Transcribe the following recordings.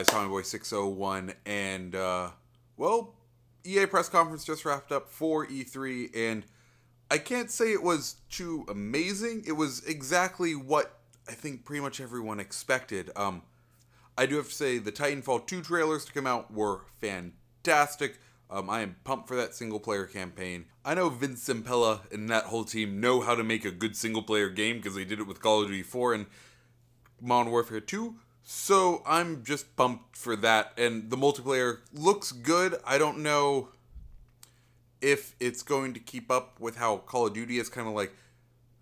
Tommyboy 601, and well, EA press conference just wrapped up for E3, and I can't say it was too amazing. It was exactly what I think pretty much everyone expected. I do have to say the Titanfall 2 trailers to come out were fantastic. I am pumped for that single player campaign. I know Vince Zampella and that whole team know how to make a good single player game because they did it with Call of Duty 4 and Modern Warfare 2. So I'm just pumped for that. And the multiplayer looks good. I don't know if it's going to keep up with how Call of Duty has kind of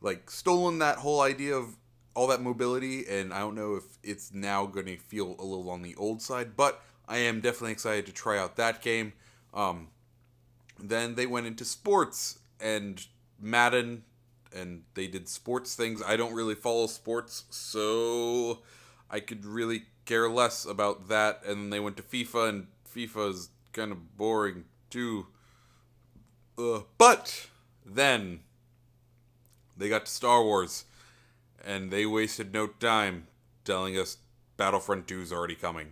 like stolen that whole idea of all that mobility, and I don't know if it's now going to feel a little on the old side, but I am definitely excited to try out that game. Then they went into sports and Madden, and they did sports things. I don't really follow sports, so I could really care less about that. And then they went to FIFA, and FIFA is kind of boring too. But then they got to Star Wars, and they wasted no time telling us Battlefront 2 is already coming.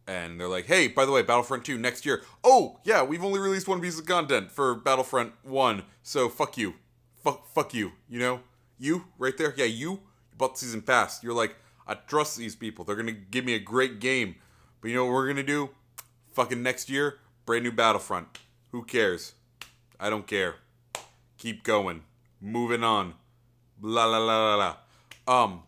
And they're like, hey, by the way, Battlefront 2 next year. Oh, yeah, we've only released one piece of content for Battlefront 1, so fuck you. Fuck you, you know? You, right there? Yeah, you bought the season pass. You're like, I trust these people. They're gonna give me a great game. But you know what we're gonna do? Fucking next year, brand new Battlefront. Who cares? I don't care. Keep going. Moving on. Blah, la, la, la, la.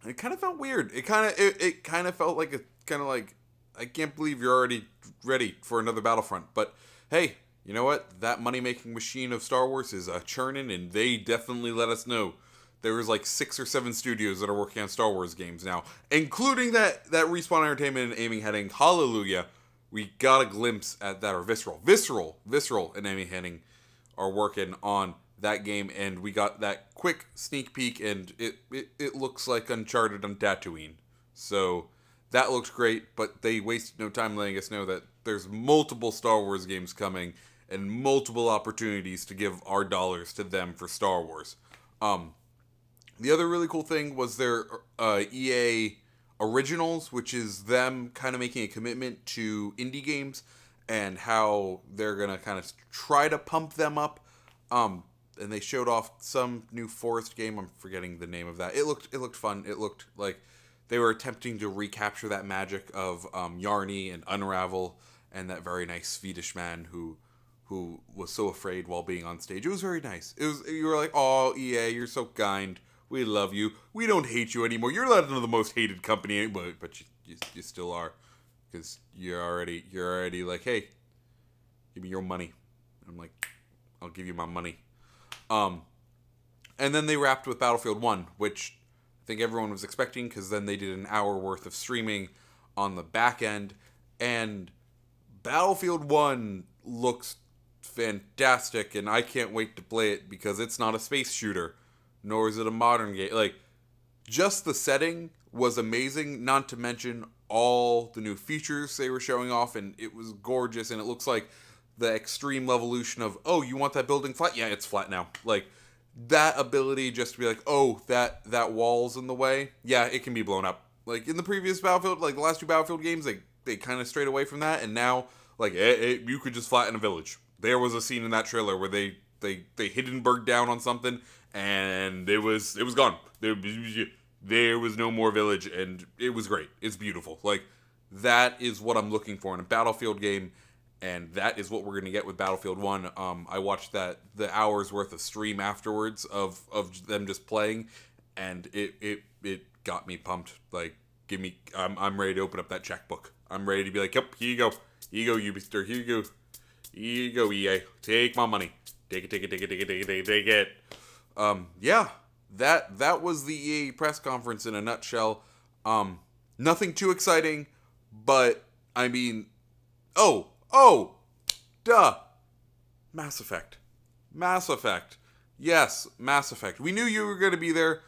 It kind of felt weird. It kind of felt like I can't believe you're already ready for another Battlefront. But hey, you know what? That money-making machine of Star Wars is churning, and they definitely let us know. There's like 6 or 7 studios that are working on Star Wars games now, including that Respawn Entertainment and Amy Hennig. Hallelujah. We got a glimpse at that, or Visceral and Amy Hennig are working on that game, and we got that quick sneak peek, and it looks like Uncharted on Tatooine. So that looks great, but they wasted no time letting us know that there's multiple Star Wars games coming and multiple opportunities to give our dollars to them for Star Wars. The other really cool thing was their EA Originals, which is them kind of making a commitment to indie games and how they're going to kind of try to pump them up. And they showed off some new Forest game. I'm forgetting the name of that. It looked fun. It looked like they were attempting to recapture that magic of Yarny and Unravel and that very nice Swedish man who was so afraid while being on stage. It was very nice. You were like, oh, EA, you're so kind. We love you. We don't hate you anymore. You're not the most hated company, but you still are, because you're already like, hey, give me your money. I'm like, I'll give you my money. And then they wrapped with Battlefield 1, which I think everyone was expecting, because then they did an hour worth of streaming on the back end, and Battlefield 1 looks fantastic, and I can't wait to play it because it's not a space shooter, nor is it a modern game. Like, just the setting was amazing, not to mention all the new features they were showing off, and it was gorgeous, and it looks like the extreme evolution of, oh, you want that building flat? Yeah, it's flat now. Like, that ability just to be like, oh, that wall's in the way? Yeah, it can be blown up. Like, in the previous Battlefield, like the last 2 Battlefield games, they kind of strayed away from that, and now, like, you could just flatten a village. There was a scene in that trailer where they Hindenburg down on something, and it was gone. There was no more village, and it was great. It's beautiful. Like, that is what I'm looking for in a Battlefield game, and that is what we're going to get with Battlefield 1. I watched the hours worth of stream afterwards of them just playing, and it got me pumped. Like, I'm ready to open up that checkbook. I'm ready to be like, yep, here you go, Ubisoft, here you go, EA, take my money, take it. Yeah, that was the EA press conference in a nutshell. Nothing too exciting, but I mean, duh, Mass Effect. Yes, Mass Effect. We knew you were going to be there.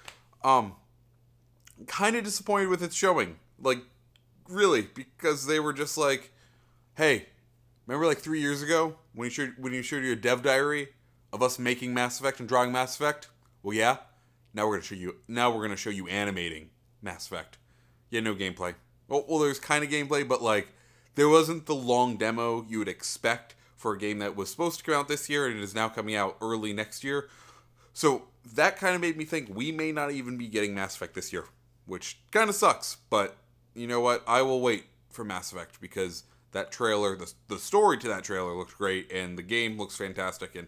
Kind of disappointed with its showing. Like, really, because they were just like, hey, remember like 3 years ago when you showed your dev diary of us making Mass Effect and drawing Mass Effect? Well, yeah. Now we're gonna show you animating Mass Effect. Yeah, no gameplay. well, there's kind of gameplay, but like there wasn't the long demo you would expect for a game that was supposed to come out this year and it is now coming out early next year. So that kind of made me think we may not even be getting Mass Effect this year, which kind of sucks. But you know what? I will wait for Mass Effect because that trailer, the story to that trailer looked great, and the game looks fantastic, and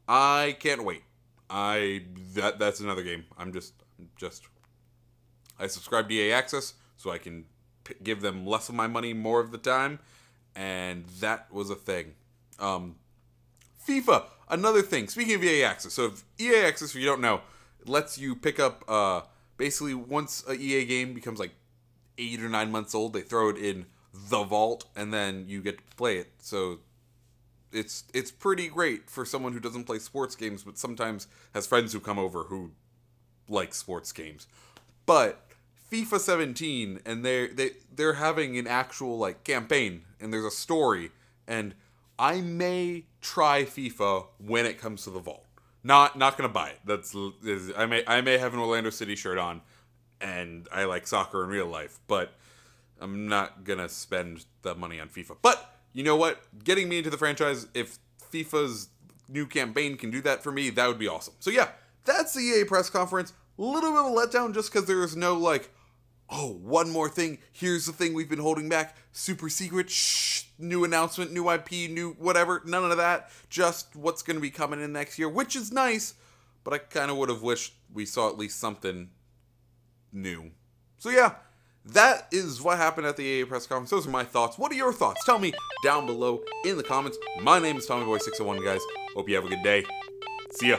I can't wait. That's another game. I subscribe to EA Access so I can give them less of my money more of the time, and that was a thing. FIFA, another thing. Speaking of EA Access, so if EA Access, if you don't know, it lets you pick up, basically once a EA game becomes like 8 or 9 months old, they throw it in the vault, and then you get to play it. So it's pretty great for someone who doesn't play sports games, but sometimes has friends who come over who like sports games. But FIFA 17, and they're having an actual like campaign, and there's a story, and I may try FIFA when it comes to the vault. Not gonna buy it. I may have an Orlando City shirt on, and I like soccer in real life, but I'm not gonna spend the money on FIFA. But you know what? Getting me into the franchise, if FIFA's new campaign can do that for me, that would be awesome. So yeah, that's the EA press conference. A little bit of a letdown just because there is no like, oh, one more thing. Here's the thing we've been holding back. Super secret. Shh. New announcement, new IP, new whatever. None of that. Just what's going to be coming in next year, which is nice. But I kind of would have wished we saw at least something new. So yeah, that is what happened at the EA press conference. Those are my thoughts. What are your thoughts? Tell me down below in the comments. My name is TommyBoy601, guys. Hope you have a good day. See ya.